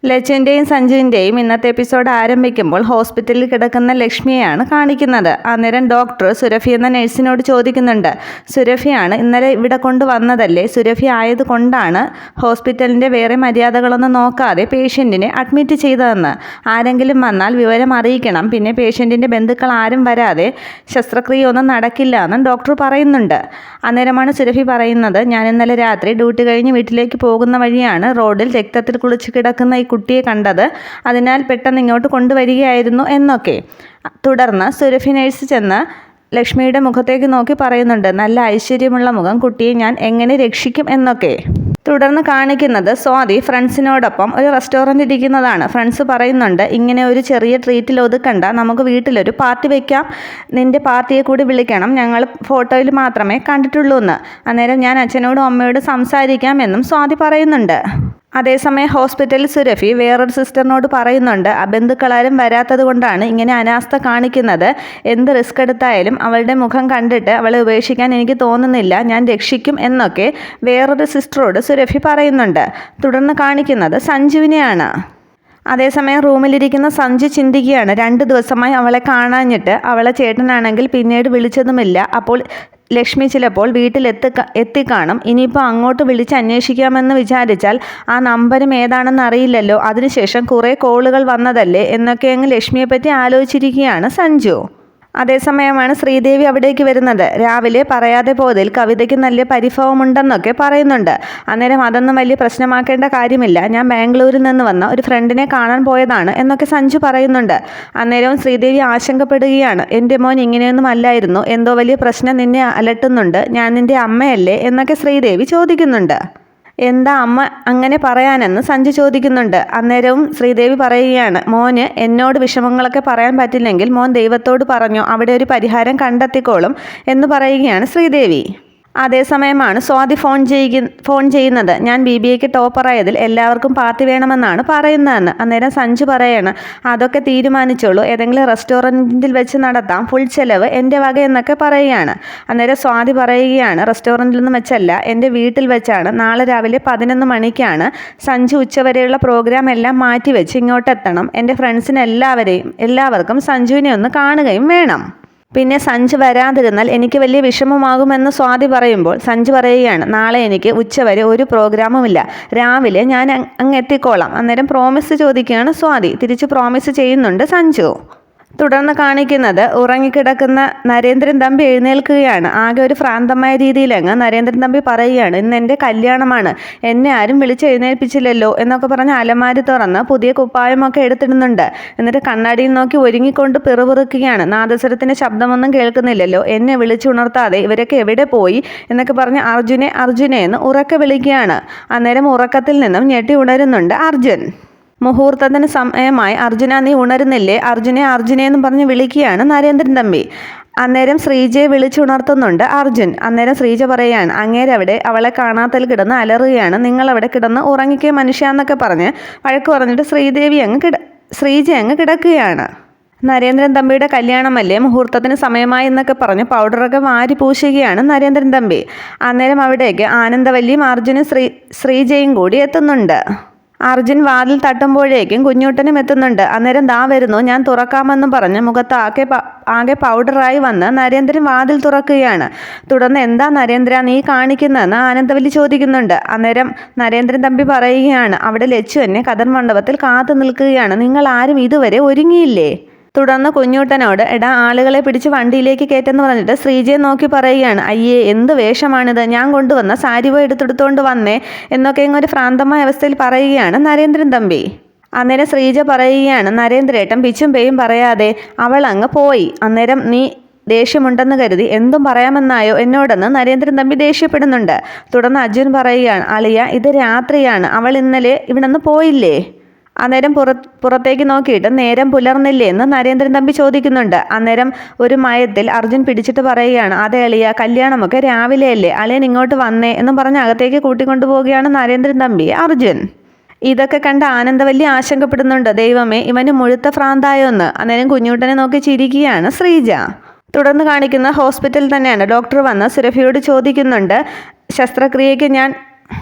ലച്ചുവിൻ്റെയും സഞ്ജുവിൻ്റെയും ഇന്നത്തെ എപ്പിസോഡ് ആരംഭിക്കുമ്പോൾ ഹോസ്പിറ്റലിൽ കിടക്കുന്ന ലക്ഷ്മിയെയാണ് കാണിക്കുന്നത്. അന്നേരം ഡോക്ടർ സുരഭി എന്ന നഴ്സിനോട് ചോദിക്കുന്നുണ്ട്, സുരഭിയാണ് ഇന്നലെ ഇവിടെ കൊണ്ടുവന്നതല്ലേ? സുരഭി ആയതുകൊണ്ടാണ് ഹോസ്പിറ്റലിൻ്റെ വേറെ മര്യാദകളൊന്നും നോക്കാതെ പേഷ്യൻറ്റിനെ അഡ്മിറ്റ് ചെയ്തതെന്ന്. ആരെങ്കിലും വന്നാൽ വിവരം അറിയിക്കണം. പിന്നെ പേഷ്യൻറ്റിൻ്റെ ബന്ധുക്കൾ ആരും വരാതെ ശസ്ത്രക്രിയ ഒന്നും നടക്കില്ല എന്നും ഡോക്ടർ പറയുന്നുണ്ട്. അന്നേരമാണ് സുരഭി പറയുന്നത്, ഞാൻ ഇന്നലെ രാത്രി ഡ്യൂട്ടി കഴിഞ്ഞ് വീട്ടിലേക്ക് പോകുന്ന വഴിയാണ് റോഡിൽ രക്തത്തിൽ കുളിച്ച് കിടക്കുന്ന ഈ കുട്ടിയെ കണ്ടത്. അതിനാൽ പെട്ടെന്ന് ഇങ്ങോട്ട് കൊണ്ടുവരികയായിരുന്നു എന്നൊക്കെ. തുടർന്ന് സുരഭി നഴ്സ് ചെന്ന് ലക്ഷ്മിയുടെ മുഖത്തേക്ക് നോക്കി പറയുന്നുണ്ട്, നല്ല ഐശ്വര്യമുള്ള മുഖം, കുട്ടിയെ ഞാൻ എങ്ങനെ രക്ഷിക്കും എന്നൊക്കെ. തുടർന്ന് കാണിക്കുന്നത് സ്വാതി ഫ്രണ്ട്സിനോടൊപ്പം ഒരു റെസ്റ്റോറൻറ്റ് ഇരിക്കുന്നതാണ്. ഫ്രണ്ട്സ് പറയുന്നുണ്ട്, ഇങ്ങനെ ഒരു ചെറിയ ട്രീറ്റിൽ ഒതുക്കണ്ട, നമുക്ക് വീട്ടിലൊരു പാർട്ടി വയ്ക്കാം, നിൻ്റെ പാർട്ടിയെ കൂടി വിളിക്കണം, ഞങ്ങൾ ഫോട്ടോയിൽ മാത്രമേ കണ്ടിട്ടുള്ളൂ എന്ന്. അന്നേരം ഞാൻ അച്ഛനോടും അമ്മയോടും സംസാരിക്കാമെന്നും സ്വാതി പറയുന്നുണ്ട്. അതേസമയം ഹോസ്പിറ്റലിൽ സുരഭി വേറൊരു സിസ്റ്ററിനോട് പറയുന്നുണ്ട്, ബന്ധുക്കളാരും വരാത്തത് കൊണ്ടാണ് ഇങ്ങനെ അനാസ്ഥ കാണിക്കുന്നത്. എന്ത് റിസ്ക് എടുത്തായാലും അവളുടെ മുഖം കണ്ടിട്ട് അവളെ ഉപേക്ഷിക്കാൻ എനിക്ക് തോന്നുന്നില്ല, ഞാൻ രക്ഷിക്കും എന്നൊക്കെ വേറൊരു സിസ്റ്ററോട് സുരഭി പറയുന്നുണ്ട്. തുടർന്ന് കാണിക്കുന്നത് സഞ്ജുവിനെയാണ്. അതേസമയം റൂമിലിരിക്കുന്ന സഞ്ജു ചിന്തിക്കുകയാണ്, 2 ദിവസമായി അവളെ കാണാഞ്ഞിട്ട്. അവളെ ചേട്ടനാണെങ്കിൽ പിന്നീട് വിളിച്ചതുമില്ല. അപ്പോൾ ലക്ഷ്മി ചിലപ്പോൾ എത്തിക്കാണും. ഇനിയിപ്പോൾ അങ്ങോട്ട് വിളിച്ച് അന്വേഷിക്കാമെന്ന് വിചാരിച്ചാൽ ആ നമ്പരും ഏതാണെന്ന് അറിയില്ലല്ലോ. അതിനുശേഷം കുറേ കോളുകൾ വന്നതല്ലേ എന്നൊക്കെ അങ്ങ് ലക്ഷ്മിയെപ്പറ്റി ആലോചിച്ചിരിക്കുകയാണ് സഞ്ജു. അതേസമയമാണ് ശ്രീദേവി അവിടേക്ക് വരുന്നത്. രാവിലെ പറയാതെ പോയതിൽ കവിതയ്ക്ക് നല്ല പരിഭവമുണ്ടെന്നൊക്കെ പറയുന്നുണ്ട്. അന്നേരം അതൊന്നും വലിയ പ്രശ്നമാക്കേണ്ട കാര്യമില്ല, ഞാൻ ബാംഗ്ലൂരിൽ നിന്ന് വന്ന ഒരു ഫ്രണ്ടിനെ കാണാൻ പോയതാണ് എന്നൊക്കെ സഞ്ജു പറയുന്നുണ്ട്. അന്നേരവും ശ്രീദേവി ആശങ്കപ്പെടുകയാണ്, എൻ്റെ മോൻ ഇങ്ങനെയൊന്നും അല്ലായിരുന്നു, എന്തോ വലിയ പ്രശ്നം നിന്നെ അലട്ടുന്നുണ്ട്, ഞാൻ നിൻ്റെ അമ്മയല്ലേ എന്നൊക്കെ ശ്രീദേവി ചോദിക്കുന്നുണ്ട്. എന്താ അമ്മ അങ്ങനെ പറയാനെന്ന് സഞ്ജു ചോദിക്കുന്നുണ്ട്. അന്നേരവും ശ്രീദേവി പറയുകയാണ്, മോന് എന്നോട് വിഷമങ്ങളൊക്കെ പറയാൻ പറ്റില്ലെങ്കിൽ മോൻ ദൈവത്തോട് പറഞ്ഞോ, അവിടെ ഒരു പരിഹാരം കണ്ടെത്തിക്കോളും എന്ന് പറയുകയാണ് ശ്രീദേവി. അതേസമയമാണ് സ്വാതി ഫോൺ ചെയ്യുന്നത്, ഞാൻ BBAക്ക് ടോപ്പറായതിൽ എല്ലാവർക്കും പാർട്ടി വേണമെന്നാണ് പറയുന്നതെന്ന്. അന്നേരം സഞ്ജു പറയാണ്, അതൊക്കെ തീരുമാനിച്ചോളൂ, ഏതെങ്കിലും റെസ്റ്റോറൻറ്റിൽ വെച്ച് നടത്താം, ഫുൾ ചെലവ് എൻ്റെ വക എന്നൊക്കെ പറയുകയാണ്. അന്നേരം സ്വാതി പറയുകയാണ്, റെസ്റ്റോറൻറ്റിലൊന്നും വെച്ചല്ല, എൻ്റെ വീട്ടിൽ വെച്ചാണ്. നാളെ രാവിലെ 11 മണിക്കാണ്. സഞ്ജു ഉച്ചവരെയുള്ള പ്രോഗ്രാം എല്ലാം മാറ്റിവെച്ച് ഇങ്ങോട്ടെത്തണം. എൻ്റെ ഫ്രണ്ട്സിന് എല്ലാവർക്കും സഞ്ജുവിനെ ഒന്ന് കാണുകയും വേണം. പിന്നെ സഞ്ജു വരാതിരുന്നാൽ എനിക്ക് വലിയ വിഷമമാകുമെന്ന് സ്വാതി പറയുമ്പോൾ സഞ്ജു പറയുകയാണ്, നാളെ എനിക്ക് ഉച്ചവരെ ഒരു പ്രോഗ്രാമുമില്ല, രാവിലെ ഞാൻ അങ്ങ് എത്തിക്കോളാം. അന്നേരം പ്രോമിസ് ചോദിക്കുകയാണ് സ്വാതി. തിരിച്ച് പ്രോമിസ് ചെയ്യുന്നുണ്ട് സഞ്ജു. തുടർന്ന് കാണിക്കുന്നത് ഉറങ്ങിക്കിടക്കുന്ന നരേന്ദ്രൻ തമ്പി എഴുന്നേൽക്കുകയാണ്. ആകെ ഒരു ഭ്രാന്തമായ രീതിയിലങ്ങ് നരേന്ദ്രൻ തമ്പി പറയുകയാണ്, ഇന്ന് എൻ്റെ കല്യാണമാണ്, എന്നെ ആരും വിളിച്ച് എഴുന്നേൽപ്പിച്ചില്ലല്ലോ എന്നൊക്കെ പറഞ്ഞ് അലമാരി തുറന്ന് പുതിയ കുപ്പായമൊക്കെ എടുത്തിടുന്നുണ്ട്. എന്നിട്ട് കണ്ണാടിയിൽ നോക്കി ഒരുങ്ങിക്കൊണ്ട് പിറുപിറുക്കുകയാണ്, നാദസ്വരത്തിൻ്റെ ശബ്ദമൊന്നും കേൾക്കുന്നില്ലല്ലോ, എന്നെ വിളിച്ചുണർത്താതെ ഇവരൊക്കെ എവിടെ പോയി എന്നൊക്കെ പറഞ്ഞ് അർജുനെ എന്ന് ഉറക്കെ വിളിക്കുകയാണ്. അന്നേരം ഉറക്കത്തിൽ നിന്നും ഞെട്ടി ഉണരുന്നുണ്ട് അർജുൻ. മുഹൂർത്തത്തിന് സമയമായി, അർജുന നീ ഉണരുന്നില്ലേ, അർജുനെ എന്നും പറഞ്ഞ് വിളിക്കുകയാണ് നരേന്ദ്രൻ തമ്പി. അന്നേരം ശ്രീജയെ വിളിച്ചുണർത്തുന്നുണ്ട് അർജുൻ. അന്നേരം ശ്രീജ പറയുകയാണ്, അങ്ങേരവിടെ അവളെ കാണാത്തതിൽ കിടന്ന് അലറുകയാണ്, നിങ്ങളവിടെ കിടന്ന് ഉറങ്ങിക്കേ മനുഷ്യ എന്നൊക്കെ പറഞ്ഞ് വഴക്ക് പറഞ്ഞിട്ട് ശ്രീജ അങ്ങ് കിടക്കുകയാണ്. നരേന്ദ്രൻ തമ്പിയുടെ കല്യാണമല്ലേ, മുഹൂർത്തത്തിന് സമയമായി എന്നൊക്കെ പറഞ്ഞ് പൗഡറൊക്കെ വാരി പൂശുകയാണ് നരേന്ദ്രൻ തമ്പി. അന്നേരം അവിടേക്ക് ആനന്ദവല്ലിയും അർജുനും ശ്രീജയും കൂടി എത്തുന്നുണ്ട്. അർജുൻ വാതിൽ തട്ടുമ്പോഴേക്കും കുഞ്ഞൂട്ടനും എത്തുന്നുണ്ട്. അന്നേരം ദാ വരുന്നു, ഞാൻ തുറക്കാമെന്നും പറഞ്ഞ് മുഖത്ത് ആകെ പൗഡറായി വന്ന് നരേന്ദ്രൻ വാതിൽ തുറക്കുകയാണ്. തുടർന്ന് എന്താ നരേന്ദ്ര നീ കാണിക്കുന്നതെന്ന് ആനന്ദവല്ലി ചോദിക്കുന്നുണ്ട്. അന്നേരം നരേന്ദ്രൻ തമ്പി പറയുകയാണ്, അവിടെ ലച്ചു എന്നെ കതിർ മണ്ഡപത്തിൽ കാത്തു നിൽക്കുകയാണ്, നിങ്ങൾ ആരും ഇതുവരെ ഒരുങ്ങിയില്ലേ? തുടർന്ന് കുഞ്ഞൂട്ടനോട്, എടാ ആളുകളെ പിടിച്ച് വണ്ടിയിലേക്ക് കയറ്റെന്ന് പറഞ്ഞിട്ട് ശ്രീജയെ നോക്കി പറയുകയാണ്, അയ്യേ എന്ത് വേഷമാണിത്, ഞാൻ കൊണ്ടുവന്ന സാരി പോയി എടുത്തെടുത്തോണ്ട് വന്നേ എന്നൊക്കെ ഇങ്ങൊരു ഭ്രാന്തമായ അവസ്ഥയിൽ പറയുകയാണ് നരേന്ദ്രൻ തമ്പി. അന്നേരം ശ്രീജ പറയുകയാണ്, നരേന്ദ്രേട്ടൻ പിച്ചും പേയും പറയാതെ അവൾ അങ്ങ് പോയി, അന്നേരം നീ ദേഷ്യമുണ്ടെന്ന് കരുതി എന്തും പറയാമെന്നായോ എന്നോടെന്ന് നരേന്ദ്രൻ തമ്പി ദേഷ്യപ്പെടുന്നുണ്ട്. തുടർന്ന് അർജുൻ പറയുകയാണ്, അളിയ ഇത് രാത്രിയാണ്, അവൾ ഇന്നലെ ഇവിടെ നിന്ന് പോയില്ലേ? അന്നേരം പുറത്തേക്ക് നോക്കിയിട്ട് നേരം പുലർന്നില്ലേ എന്ന് നരേന്ദ്രൻ തമ്പി ചോദിക്കുന്നുണ്ട്. അന്നേരം ഒരു മയത്തിൽ അർജുൻ പിടിച്ചിട്ട് പറയുകയാണ്, അതെ അളിയ, കല്യാണമൊക്കെ രാവിലെയല്ലേ, അളിയൻ ഇങ്ങോട്ട് വന്നേ എന്നും പറഞ്ഞ് അകത്തേക്ക് കൂട്ടിക്കൊണ്ടുപോവുകയാണ് നരേന്ദ്രൻ തമ്പി അർജുൻ. ഇതൊക്കെ കണ്ട് ആനന്ദവല്ലി ആശങ്കപ്പെടുന്നുണ്ട്, ദൈവമേ ഇവന് മുഴുത്ത ഭ്രാന്തായോന്ന്. അന്നേരം കുഞ്ഞൂട്ടനെ നോക്കി ചിരിക്കുകയാണ് ശ്രീജ. തുടർന്ന് കാണിക്കുന്ന ഹോസ്പിറ്റലിൽ തന്നെയാണ്. ഡോക്ടർ വന്ന് സുരഭിയോട് ചോദിക്കുന്നുണ്ട്, ശസ്ത്രക്രിയയ്ക്ക് ഞാൻ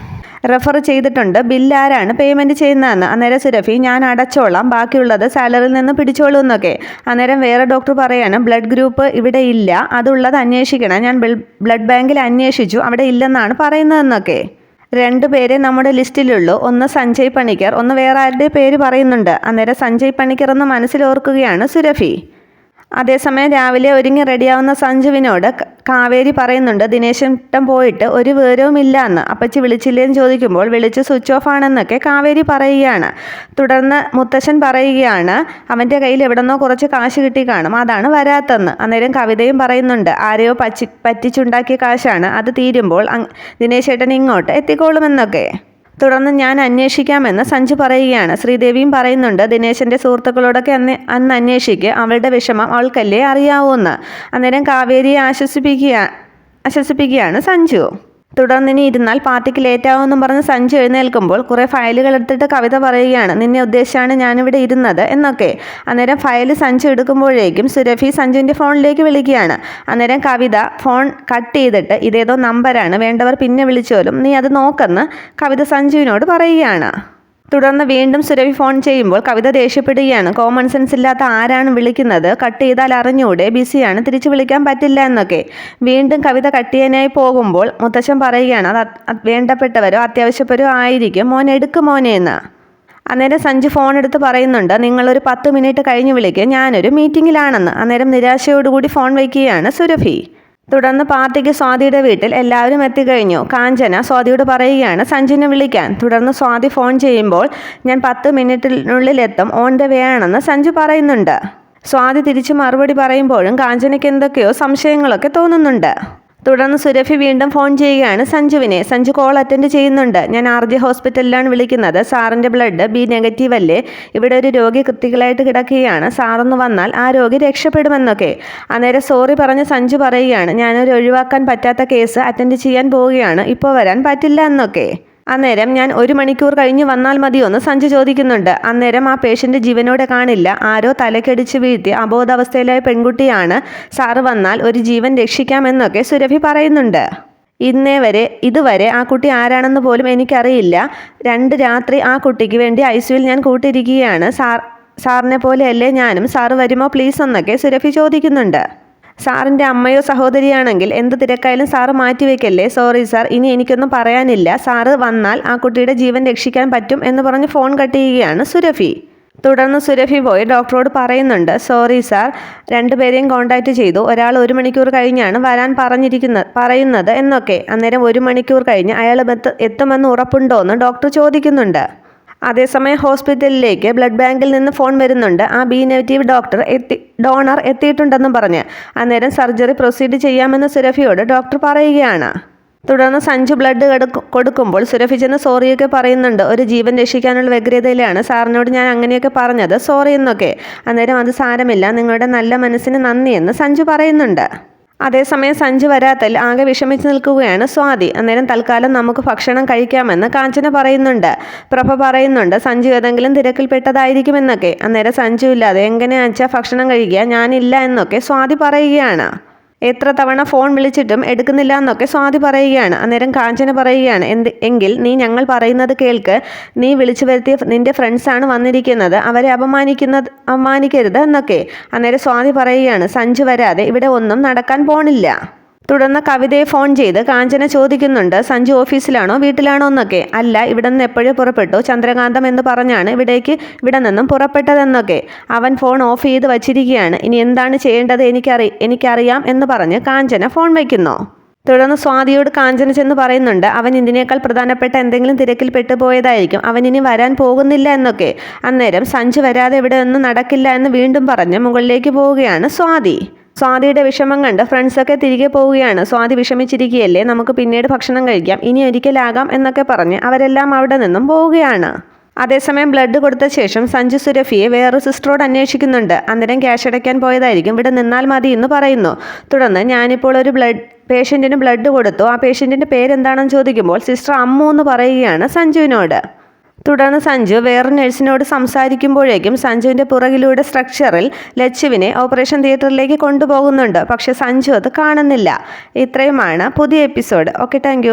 റെഫർ ചെയ്തിട്ടുണ്ട്, ബില്ല് ആരാണ് പേയ്മെൻറ്റ് ചെയ്യുന്നതെന്ന്. അന്നേരം സുരഭി ഞാൻ അടച്ചോളാം, ബാക്കിയുള്ളത് സാലറിയിൽ നിന്ന് പിടിച്ചോളൂ എന്നൊക്കെ. അന്നേരം വേറെ ഡോക്ടർ പറയാണ് ബ്ലഡ് ഗ്രൂപ്പ് ഇവിടെ ഇല്ല, അതുള്ളത് അന്വേഷിക്കണം, ഞാൻ ബ്ലഡ് ബാങ്കിൽ അന്വേഷിച്ചു, അവിടെ ഇല്ലെന്നാണ് പറയുന്നതെന്നൊക്കെ. 2 പേരെ നമ്മുടെ ലിസ്റ്റിലുള്ളൂ, ഒന്ന് സഞ്ജയ് പണിക്കർ, ഒന്ന് വേറെ ആരുടെ പേര് പറയുന്നുണ്ട്. അന്നേരം സഞ്ജയ് പണിക്കർ എന്ന് മനസ്സിലോർക്കുകയാണ് സുരഭി. അതേസമയം രാവിലെ ഒരുങ്ങി റെഡിയാവുന്ന സഞ്ജുവിനോട് കാവേരി പറയുന്നുണ്ട് ദിനേശേട്ടൻ പോയിട്ട് ഒരു വിവരവും ഇല്ല എന്ന്. അപ്പച്ചി വിളിച്ചില്ലേന്ന് ചോദിക്കുമ്പോൾ വിളിച്ച് സ്വിച്ച് ഓഫ് ആണെന്നൊക്കെ കാവേരി പറയുകയാണ്. തുടർന്ന് മുത്തശ്ശൻ പറയുകയാണ് അവൻ്റെ കയ്യിൽ എവിടെന്നോ കുറച്ച് കാശ് കിട്ടി കാണും, അതാണ് വരാത്തെന്ന്. അന്നേരം കവിതയും പറയുന്നുണ്ട് ആരെയോ പറ്റിച്ചുണ്ടാക്കിയ കാശാണ്, അത് തീരുമ്പോൾ ദിനേശേട്ടൻ ഇങ്ങോട്ട് എത്തിക്കോളുമെന്നൊക്കെ. തുടർന്ന് ഞാൻ അന്വേഷിക്കാമെന്ന് സഞ്ജു പറയുകയാണ്. ശ്രീദേവിയും പറയുന്നുണ്ട് ദിനേശൻ്റെ സുഹൃത്തുക്കളോടൊക്കെ അന്ന് അന്വേഷിക്കുക, അവളുടെ വിഷമം അവൾക്കല്ലേ അറിയാവൂന്ന്. അന്നേരം കാവേരിയെ ആശ്വസിപ്പിക്കുകയാണ് സഞ്ജു. തുടർന്ന് ഇനി ഇരുന്നാൽ പാർട്ടിക്ക് ലേറ്റാവുമെന്നും പറഞ്ഞ് സഞ്ജു എഴുന്നേൽക്കുമ്പോൾ കുറേ ഫയലുകൾ എടുത്തിട്ട് കവിത പറയുകയാണ് നിന്നെ ഉദ്ദേശിച്ചാണ് ഞാനിവിടെ ഇരുന്നത് എന്നൊക്കെ. അന്നേരം ഫയൽ സഞ്ജു എടുക്കുമ്പോഴേക്കും സുരഭി സഞ്ജുവിൻ്റെ ഫോണിലേക്ക് വിളിക്കുകയാണ്. അന്നേരം കവിത ഫോൺ കട്ട് ചെയ്തിട്ട് ഇതേതോ നമ്പറാണ്, വേണ്ടവർ പിന്നെ വിളിച്ചോലും, നീ അത് നോക്കെന്ന് കവിത സഞ്ജുവിനോട് പറയുകയാണ്. തുടർന്ന് വീണ്ടും സുരഭി ഫോൺ ചെയ്യുമ്പോൾ കവിത ദേഷ്യപ്പെടുകയാണ്. കോമൺ സെൻസ് ഇല്ലാത്ത ആരാണ് വിളിക്കുന്നത്, കട്ട് ചെയ്താൽ അറിഞ്ഞൂടെ, ബിസിയാണ്, തിരിച്ചു വിളിക്കാൻ പറ്റില്ല എന്നൊക്കെ. വീണ്ടും കവിത കട്ട് ചെയ്യാനായി പോകുമ്പോൾ മുത്തശ്ശൻ പറയുകയാണ് അത് വേണ്ടപ്പെട്ടവരോ അത്യാവശ്യപ്പെട്ടോ ആയിരിക്കും, മോൻ എടുക്കും മോനെ എന്ന്. അന്നേരം സഞ്ജു ഫോൺ എടുത്ത് പറയുന്നുണ്ട് നിങ്ങളൊരു 10 മിനിറ്റ് കഴിഞ്ഞ് വിളിക്കുക, ഞാനൊരു മീറ്റിങ്ങിലാണെന്ന്. അന്നേരം നിരാശയോടുകൂടി ഫോൺ വയ്ക്കുകയാണ് സുരഭി. തുടർന്ന് പാർട്ടിക്ക് സ്വാതിയുടെ വീട്ടിൽ എല്ലാവരും എത്തിക്കഴിഞ്ഞു. കാഞ്ചന സ്വാതിയോട് പറയുകയാണ് സഞ്ജുവിനെ വിളിക്കാൻ. തുടർന്ന് സ്വാതി ഫോൺ ചെയ്യുമ്പോൾ ഞാൻ 10 മിനിറ്റിനുള്ളിൽ എത്തും, ഓൺ ദ വേ ആണെന്ന് സഞ്ജു പറയുന്നുണ്ട്. സ്വാതി തിരിച്ച് മറുപടി പറയുമ്പോഴും കാഞ്ചനയ്ക്ക് എന്തൊക്കെയോ സംശയങ്ങളൊക്കെ തോന്നുന്നുണ്ട്. തുടർന്ന് സുരഭി വീണ്ടും ഫോൺ ചെയ്യുകയാണ് സഞ്ജുവിനെ. സഞ്ജു കോൾ അറ്റൻഡ് ചെയ്യുന്നുണ്ട്. ഞാൻ RJ ഹോസ്പിറ്റലിലാണ് വിളിക്കുന്നത്, സാറിൻ്റെ ബ്ലഡ് B നെഗറ്റീവ് അല്ലേ, ഇവിടെ ഒരു രോഗി ക്രിട്ടിക്കലായിട്ട് കിടക്കുകയാണ്, സാറൊന്ന് വന്നാൽ ആ രോഗി രക്ഷപ്പെടുമെന്നൊക്കെ. അന്നേരം സോറി പറഞ്ഞ് സഞ്ജു പറയുകയാണ് ഞാനൊരു ഒഴിവാക്കാൻ പറ്റാത്ത കേസ് അറ്റൻഡ് ചെയ്യാൻ പോവുകയാണ്, ഇപ്പോൾ വരാൻ പറ്റില്ല എന്നൊക്കെ. അന്നേരം ഞാൻ 1 മണിക്കൂർ കഴിഞ്ഞ് വന്നാൽ മതിയോ എന്ന് സഞ്ജു ചോദിക്കുന്നുണ്ട്. അന്നേരം ആ പേഷ്യൻ്റ് ജീവനോടെ കാണില്ല, ആരോ തലക്കടിച്ച് വീഴ്ത്തി അബോധാവസ്ഥയിലായ പെൺകുട്ടിയാണ്, സാറ് വന്നാൽ ഒരു ജീവൻ രക്ഷിക്കാമെന്നൊക്കെ സുരഭി പറയുന്നുണ്ട്. ഇതുവരെ ആ കുട്ടി ആരാണെന്ന് പോലും എനിക്കറിയില്ല, 2 രാത്രി ആ കുട്ടിക്ക് വേണ്ടി ICUവിൽ ഞാൻ കൂട്ടിയിരിക്കുകയാണ്, സാറിനെ പോലെയല്ലേ ഞാനും, സാറ് വരുമോ പ്ലീസ് എന്നൊക്കെ സുരഭി ചോദിക്കുന്നുണ്ട്. സാറിൻ്റെ അമ്മയോ സഹോദരിയാണെങ്കിൽ എന്ത് തിരക്കായാലും സാറ് മാറ്റിവെക്കല്ലേ, സോറി സാർ, ഇനി എനിക്കൊന്നും പറയാനില്ല, സാറ് വന്നാൽ ആ കുട്ടിയുടെ ജീവൻ രക്ഷിക്കാൻ പറ്റും എന്ന് പറഞ്ഞ് ഫോൺ കട്ട് ചെയ്യുകയാണ് സുരഭി. തുടർന്ന് സുരഭി പോയി ഡോക്ടറോട് പറയുന്നുണ്ട് സോറി സാർ, 2 പേരെയും കോൺടാക്റ്റ് ചെയ്തു, ഒരാൾ 1 മണിക്കൂർ കഴിഞ്ഞാണ് വരാൻ പറയുന്നത് എന്നൊക്കെ. അന്നേരം 1 മണിക്കൂർ കഴിഞ്ഞ് അയാൾ എത്തുമെന്ന് ഉറപ്പുണ്ടോ എന്ന് ഡോക്ടർ ചോദിക്കുന്നുണ്ട്. അതേസമയം ഹോസ്പിറ്റലിലേക്ക് ബ്ലഡ് ബാങ്കിൽ നിന്ന് ഫോൺ വരുന്നുണ്ട്. ആ B നെഗറ്റീവ് ഡോണർ എത്തിയിട്ടുണ്ടെന്നും പറഞ്ഞ്. അന്നേരം സർജറി പ്രൊസീഡ് ചെയ്യാമെന്ന് സുരഭിയോട് ഡോക്ടർ പറയുകയാണ്. തുടർന്ന് സഞ്ജു ബ്ലഡ് കൊടുക്കുമ്പോൾ സുരഭി ചെന്ന് സോറിയൊക്കെ പറയുന്നുണ്ട്. ഒരു ജീവൻ രക്ഷിക്കാനുള്ള വ്യഗ്രതയിലാണ് സാറിനോട് ഞാൻ അങ്ങനെയൊക്കെ പറഞ്ഞത്, സോറി എന്നൊക്കെ. അന്നേരം അത് സാരമില്ല, നിങ്ങളുടെ നല്ല മനസ്സിന് നന്ദിയെന്ന് സഞ്ജു പറയുന്നുണ്ട്. അതേസമയം സഞ്ജു വരാത്തതിൽ ആകെ വിഷമിച്ച് നിൽക്കുകയാണ് സ്വാതി. അന്നേരം തൽക്കാലം നമുക്ക് ഭക്ഷണം കഴിക്കാമെന്ന് കാഞ്ചന പറയുന്നുണ്ട്. പ്രഭ പറയുന്നുണ്ട് സഞ്ജു ഏതെങ്കിലും തിരക്കിൽപ്പെട്ടതായിരിക്കുമെന്നൊക്കെ. അന്നേരം സഞ്ജു ഇല്ലാതെ എങ്ങനെയാച്ചാൽ ഭക്ഷണം കഴിക്കുക, ഞാനില്ല എന്നൊക്കെ സ്വാതി പറയുകയാണ്. എത്ര തവണ ഫോൺ വിളിച്ചിട്ടും എടുക്കുന്നില്ല എന്നൊക്കെ സ്വാതി പറയുകയാണ്. അന്നേരം കാഞ്ചന പറയുകയാണ് എങ്കിൽ നീ ഞങ്ങൾ പറയുന്നത് കേൾക്ക്, നീ വിളിച്ചു വരുത്തിയ നിൻ്റെ ഫ്രണ്ട്സാണ് വന്നിരിക്കുന്നത്, അവരെ അപമാനിക്കരുത് എന്നൊക്കെ. അന്നേരം സ്വാതി പറയുകയാണ് സഞ്ജു വരാതെ ഇവിടെ ഒന്നും നടക്കാൻ പോണില്ല. തുടർന്ന് കവിതയെ ഫോൺ ചെയ്ത് കാഞ്ചന ചോദിക്കുന്നുണ്ട് സഞ്ജു ഓഫീസിലാണോ വീട്ടിലാണോ എന്നൊക്കെ. അല്ല, ഇവിടെ നിന്ന് എപ്പോഴേ പുറപ്പെട്ടു, ചന്ദ്രകാന്തം എന്ന് പറഞ്ഞാണ് ഇവിടെ നിന്നും പുറപ്പെട്ടതെന്നൊക്കെ. അവൻ ഫോൺ ഓഫ് ചെയ്ത് വച്ചിരിക്കുകയാണ്, ഇനി എന്താണ് ചെയ്യേണ്ടത് എനിക്കറിയാം എന്ന് പറഞ്ഞ് കാഞ്ചന ഫോൺ വയ്ക്കുന്നു. തുടർന്ന് സ്വാതിയോട് കാഞ്ചന ചെന്ന് പറയുന്നുണ്ട് അവൻ ഇതിനേക്കാൾ പ്രധാനപ്പെട്ട എന്തെങ്കിലും തിരക്കിൽ പെട്ടുപോയതായിരിക്കും, അവൻ ഇനി വരാൻ പോകുന്നില്ല എന്നൊക്കെ. അന്നേരം സഞ്ജു വരാതെ ഇവിടെ ഒന്നും നടക്കില്ല എന്ന് വീണ്ടും പറഞ്ഞ് മുകളിലേക്ക് പോവുകയാണ് സ്വാതി. സ്വാതിയുടെ വിഷമം കണ്ട് ഫ്രണ്ട്സൊക്കെ തിരികെ പോവുകയാണ്. സ്വാതി വിഷമിച്ചിരിക്കുകയല്ലേ, നമുക്ക് പിന്നീട് ഭക്ഷണം കഴിക്കാം, ഇനി ഒരിക്കലാകാം എന്നൊക്കെ പറഞ്ഞ് അവരെല്ലാം അവിടെ നിന്നും പോവുകയാണ്. അതേസമയം ബ്ലഡ് കൊടുത്ത ശേഷം സഞ്ജു സുരഭിയെ വേറൊരു സിസ്റ്ററോട് അന്വേഷിക്കുന്നുണ്ട്. അന്നേരം ക്യാഷ് അടയ്ക്കാൻ പോയതായിരിക്കും, ഇവിടെ നിന്നാൽ മതി എന്ന് പറയുന്നു. തുടർന്ന് ഞാനിപ്പോൾ ഒരു പേഷ്യൻറ്റിന് ബ്ലഡ് കൊടുത്തു, ആ പേഷ്യൻറ്റിൻ്റെ പേരെന്താണെന്ന് ചോദിക്കുമ്പോൾ സിസ്റ്റർ അമ്മു എന്ന് പറയുകയാണ് സഞ്ജുവിനോട്. തുടർന്ന് സഞ്ജു വേറെ നഴ്സിനോട് സംസാരിക്കുമ്പോഴേക്കും സഞ്ജുവിൻ്റെ പുറകിലൂടെ സ്ട്രക്ചറിൽ ലച്ചുവിനെ ഓപ്പറേഷൻ തിയേറ്ററിലേക്ക് കൊണ്ടുപോകുന്നുണ്ട്. പക്ഷെ സഞ്ജു അത് കാണുന്നില്ല. ഇത്രയുമാണ് പുതിയ എപ്പിസോഡ്. Okay, thank